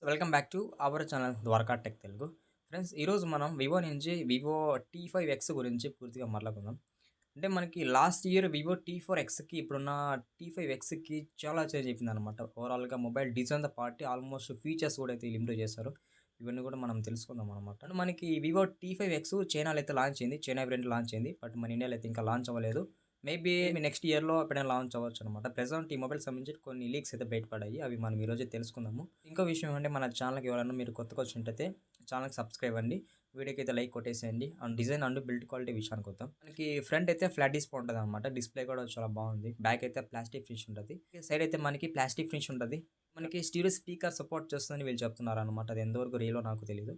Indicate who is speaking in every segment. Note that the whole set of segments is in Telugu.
Speaker 1: Welcome back to our channel Dwaraka tech Telugu. Friends, ఈరోజు మనం వివో నుంచి వివో T5X గురించి పూర్తిగా మాట్లాడుకుందాం. అంటే మనకి లాస్ట్ ఇయర్ వివో T4Xకి ఇప్పుడున్న T5Xకి చాలా చేంజ్ అయిపోయిందనమాట. ఓవరాల్‌గా మొబైల్ డిజైన్‌తో పాటు ఆల్మోస్ట్ ఫీచర్స్ కూడా అయితే ఇంప్రూవ్ చేశారు. ఇవన్నీ కూడా మనం తెలుసుకుందాం అనమాట. అండ్ మనకి వివో T5X చైనాలో అయితే లాంచ్ అయింది. చైనా వేరియంట్ లాంచ్ అయింది. బట్ మన ఇండియాలో అయితే ఇంకా లాంచ్ అవ్వలేదు. మేబీ నెక్స్ట్ ఇయర్‌లో ఎప్పుడైనా లాంచ్ అవ్వచ్చనమాట. ప్రెజెంట్ ఈ మొబైల్‌కి సంబంధించి కొన్ని లీక్స్ అయితే బయటపడ్డాయి. అవి మనం ఈరోజే తెలుసుకుందాము. ఇంకో విషయం ఏంటంటే మన ఛానల్‌కి ఎవరైనా మీరు కొత్తగా వచ్చినట్టయితే ఛానల్‌కి సబ్స్క్రైబ్ అవ్వండి. వీడియోకి అయితే లైక్ కొట్టేసేయండి. And design and build quality విషయానికి వద్దాం. మనకి ఫ్రంట్ అయితే ఫ్లాట్ డిస్ప్లే ఉంటదనమాట. డిస్ప్లే కూడా చాలా బాగుంది. బ్యాక్ అయితే ప్లాస్టిక్ ఫినిష్ ఉంటది. సైడ్ అయితే మనకి ప్లాస్టిక్ ఫినిష్ ఉంటది. మనకి స్టీరియో స్పీకర్ సపోర్ట్ చేస్తుందని వీళ్ళు చెప్తున్నారనమాట. అది ఎంతవరకు రియలో నాకు తెలీదు.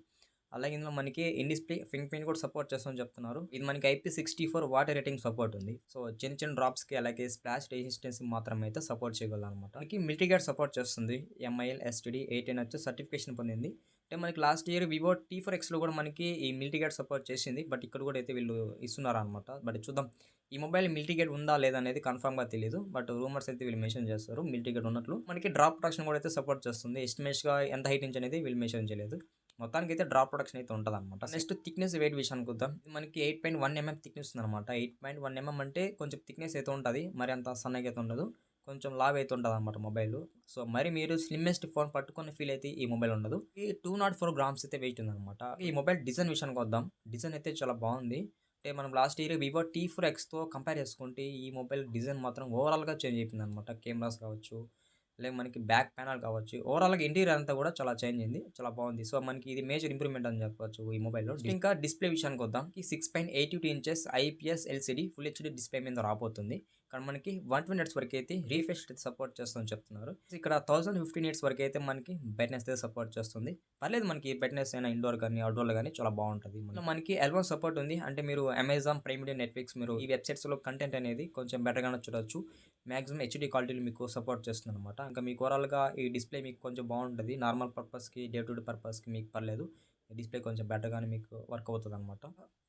Speaker 1: అలాగే ఇందులో మనకి ఇన్ డిస్‌ప్లే ఫింగర్ ప్రింట్ కూడా సపోర్ట్ చేస్తుందని చెప్తున్నారు. ఇది మనకి IP64 వాటర్ రేటింగ్ సపోర్ట్ ఉంది. సో చిన్న చిన్న డ్రాప్స్‌కి అలాగే స్ప్లాష్ రెసిస్టెన్స్‌కి మాత్రమే అయితే సపోర్ట్ చేయగలదనమాట. మనకి మిల్టీ గేట్ సపోర్ట్ చేస్తుంది. MIL, STD, 8 సర్టిఫికేషన్ పొందింది. అంటే మనకి లాస్ట్ ఇయర్ వివో T4Xలో కూడా మనకి ఈ మిల్టీ గేట్ సపోర్ట్ చేసింది. బట్ ఇక్కడ కూడా అయితే వీళ్ళు ఇస్తున్నారనమాట. బట్ చూద్దాం. ఈ మొబైల్ మిల్టీ గేట్ ఉందా లేదా అనేది కన్ఫర్మ్‌గా తెలీదు. బట్ రూమర్స్ అయితే వీళ్ళు మెన్షన్ చేస్తారు. మిల్టీ గేట్ ఉన్నట్లు. మనకి డ్రాప్ ప్రొటెక్షన్ కూడా అయితే సపోర్ట్ చేస్తుంది. ఎస్టిమేట్‌గా ఎంత హైట్ నుంచి అనేది వీళ్ళు మెన్షన్ చేయలేదు. మొత్తానికైతే డ్రాప్ ప్రొటెక్షన్ అయితే ఉంటదనమాట. నెక్స్ట్ థిక్‌నెస్ వెయిట్ విషయానికి వద్దాం. ఇది మనకి 8.1 థిక్‌నెస్ ఉందనమాట. 8.1 అంటే కొంచెం థిక్‌నెస్ అయితే ఉంటది. మరి అంత సన్నగా అయితే ఉండదు. కొంచెం లావు అయితే ఉంటదనమాట మొబైలు. సో మరి మీరు స్లిమ్మెస్ట్ ఫోన్ పట్టుకున్న ఫీల్ అయితే ఈ మొబైల్ ఉండదు. ఈ 204 గ్రామ్స్ అయితే వెయిట్ ఉందనమాట. ఈ మొబైల్ డిజైన్ విషయానికి వద్దాం. డిజైన్ అయితే చాలా బాగుంది. అంటే మనం లాస్ట్ ఇయర్ వివో T4Xతో కంపేర్ చేసుకుంటే ఈ మొబైల్ డిజైన్ మాత్రం ఓవరాల్‌గా చేంజ్ అయిపోయిందనమాట. కెమెరాస్ కావచ్చు, అలాగే మనకి బ్యాక్ ప్యానెల్ కావచ్చు. ఓవరాల్‌గా ఇంటీరియర్ అంతా కూడా చాలా చేంజ్ అయింది. చాలా బాగుంది. సో మనకి ఇది మేజర్ ఇంప్రూవ్‌మెంట్ అని చెప్పొచ్చు ఈ మొబైల్‌లో. ఇంకా డిస్‌ప్లే విషయానికొద్దాం. ఈ 6.82 inches IPS LCD full HD display మీద రాబోతుంది. ఇక్కడ మనకి 120 హెర్ట్జ్ వరకైతే రిఫ్రెష్ సపోర్ట్ చేస్తుందని చెప్తున్నారు. ఇక్కడ 1015 నిట్స్ వరకైతే మనకి బ్రైట్‌నెస్ అయితే సపోర్ట్ చేస్తుంది. పర్లేదు, మనకి బ్రైట్‌నెస్ అయినా ఇండోర్ గాని, అవుట్‌డోర్‌లో గాని చాలా బాగుంటది. మనకి L1 సపోర్ట్ ఉంది. అంటే మీరు అమెజాన్ ప్రైమ్ వీడియో, నెట్‌ఫ్లిక్స్ మీరు ఈ వెబ్‌సైట్స్‌లో కంటెంట్ అనేది కొంచెం బెటర్‌గానే చూడొచ్చు. మాక్సిమం హెచ్‌డీ క్వాలిటీలో మీకు సపోర్ట్ చేస్తుందనమాట. ఇంకా మీకు ఓవరాల్‌గా ఈ డిస్‌ప్లే మీకు కొంచెం బాగుంటది. నార్మల్ పర్పస్‌కి, డే టు డే పర్పస్‌కి మీకు పర్లేదు. డిస్‌ప్లే కొంచెం బెటర్‌గానే మీకు వర్క్ అవుతదనమాట.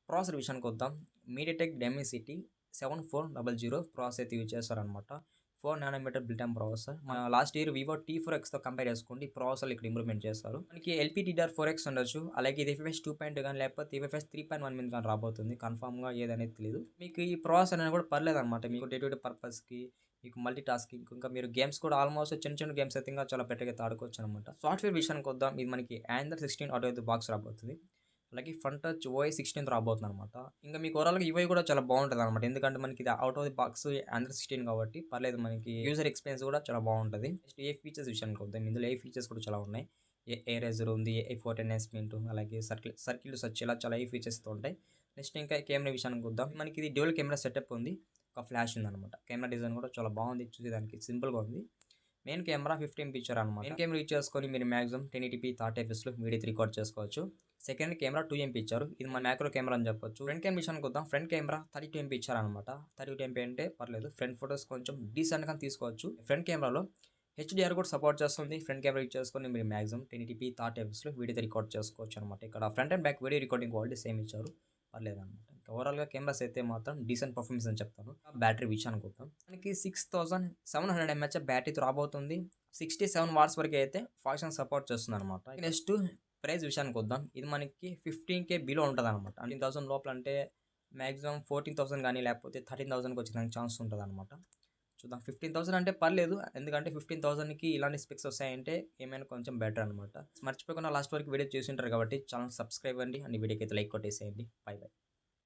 Speaker 1: ప్రాసెసర్ విషయానికొద్దాం. మీడియాటెక్ డెమెసిటీ 7400 ప్రాసెస్ అయితే యూజ్ చేస్తారనమాట. 4 నానోమీటర్ బిల్ట్ ఇన్ ప్రాసెసర్. మన లాస్ట్ ఇయర్ వివో T4Xతో కంపేర్ చేసుకోండి. ప్రాసెసర్‌లు ఇక్కడ ఇంప్రూవ్‌మెంట్ చేస్తారు. మనకి LPDDR4X ఉండొచ్చు. అలాగే ఇది FFS 2.2 గాని లేకపోతే FFS 3.1 మీద గాని రాబోతుంది. కన్ఫర్మ్‌గా ఏదనేది తెలీదు. మీకు ఈ ప్రాసెసర్ అనేది కూడా పర్లేదనమాట. మీకు డే టు డే పర్పస్‌కి, మీకు మల్టీ టాస్కింగ్, ఇంకా మీరు గేమ్స్ కూడా ఆల్మోస్ట్ చిన్న చిన్న గేమ్స్ అయితే ఇంకా చాలా బెటర్‌గా అయితే ఆడుకోవచ్చనమాట. సాఫ్ట్‌వేర్ విషయానికొద్దాం. ఇది మనకి ఆండ్రాయిడ్ 16 ఆటో అయితే బాక్స్ రాబోతుంది. అలాగే ఫ్రంట్ టచ్ OS 16 రాబోతుందనమాట. ఇంకా మీకు ఓవరాల్‌గా యూఐ కూడా చాలా బాగుంటదనమాట. ఎందుకంటే మనకి ఇది out of the box Android 16 కాబట్టి పర్లేదు, మనకి యూజర్ ఎక్స్‌పీరియన్స్ కూడా చాలా బాగుంటది. నెక్స్ట్ ఏ ఫీచర్స్ విషయానికి వద్దాం. ఇందులో ఏ ఫీచర్స్ కూడా చాలా ఉన్నాయి. ఎరేజర్ ఉంది, A14 ఎన్హాన్స్‌మెంట్, అలాగే సర్కిల్ టు సెర్చ్, ఇలా చాలా ఫీచర్స్‌తో ఉంటాయి. నెక్స్ట్ ఇంకా కెమెరా విషయానికి వద్దాం. మనకి ఇది డ్యూయల్ కెమెరా సెటప్ ఉంది. ఒక ఫ్లాష్ ఉందనమాట. కెమెరా డిజైన్ కూడా చాలా బాగుంది. చూసేదానికి సింపుల్‌గా ఉంది. మెయిన్ కెమెరా 50 ఎంపీ ఇచ్చారు అనమాట. మెయిన్ కెమెరా యూజ్ చేసుకొని మీరు మాక్సిమం 1080p 30 fpsలో వీడియో రికార్డ్ చేసుకోవచ్చు. సెకండ్ కెమెరా 2 ఎంపీ ఇచ్చారు. ఇది మన మ్యాక్రో కెమెరా అని చెప్పొచ్చు. ఫ్రంట్ కెమెరా విషయానికి వద్దాం. ఫ్రంట్ కెమెరా 32 ఎంపీ ఇచ్చారనమాట. 32 ఎంపీ అంటే పర్లేదు. ఫ్రంట్ ఫోటోస్ కొంచెం డీసెంట్‌గా తీసుకోవచ్చు. ఫ్రంట్ కెమెరాలో HDR కూడా సపోర్ట్ చేస్తుంది. ఫ్రంట్ కెమెరా యూజ్ చేసుకొని మీరు మాక్సిమం 1080p 30 fpsలో వీడియో రికార్డ్ చేసుకోవచ్చు అనమాట. ఇక్కడ front and back video recording quality same ఇచ్చారు. పర్లేదనమాట. ఓవరాల్‌గా కెమెరాస్ అయితే మాత్రం డీసెంట్ పర్ఫార్మెన్స్ అని చెప్తాను. బ్యాటరీ విషయానికి వద్దాం. మనకి 6700 ఎంహెచ్ బ్యాటరీతో రాబోతుంది. 67 వాట్స్ వరకు అయితే ఫాస్ట్ ఛార్జింగ్ సపోర్ట్ చేస్తుందనమాట. నెక్స్ట్ ప్రైస్ విషయానికి వద్దాం. ఇది మనకి 15K బిలో ఉంటదనమాట. 15,000 లోపల అంటే మాక్సిమం 14,000 గాని లేకపోతే 13,000కి వచ్చేదానికి ఛాన్స్ ఉంటదనమాట. చూద్దాం. 15,000 అంటే పర్లేదు. ఎందుకంటే 15,000కి ఇలాంటి స్పెక్స్ వస్తాయంటే ఏమైనా కొంచెం బెటర్ అనమాట. మర్చిపోకుండా లాస్ట్ వరకు వీడియో చూసుంటారు కాబట్టి ఛానల్ సబ్స్క్రైబ్ అవ్వండి. అండ్ వీడియోకి అయితే లైక్ కొట్టేసేయండి. By by.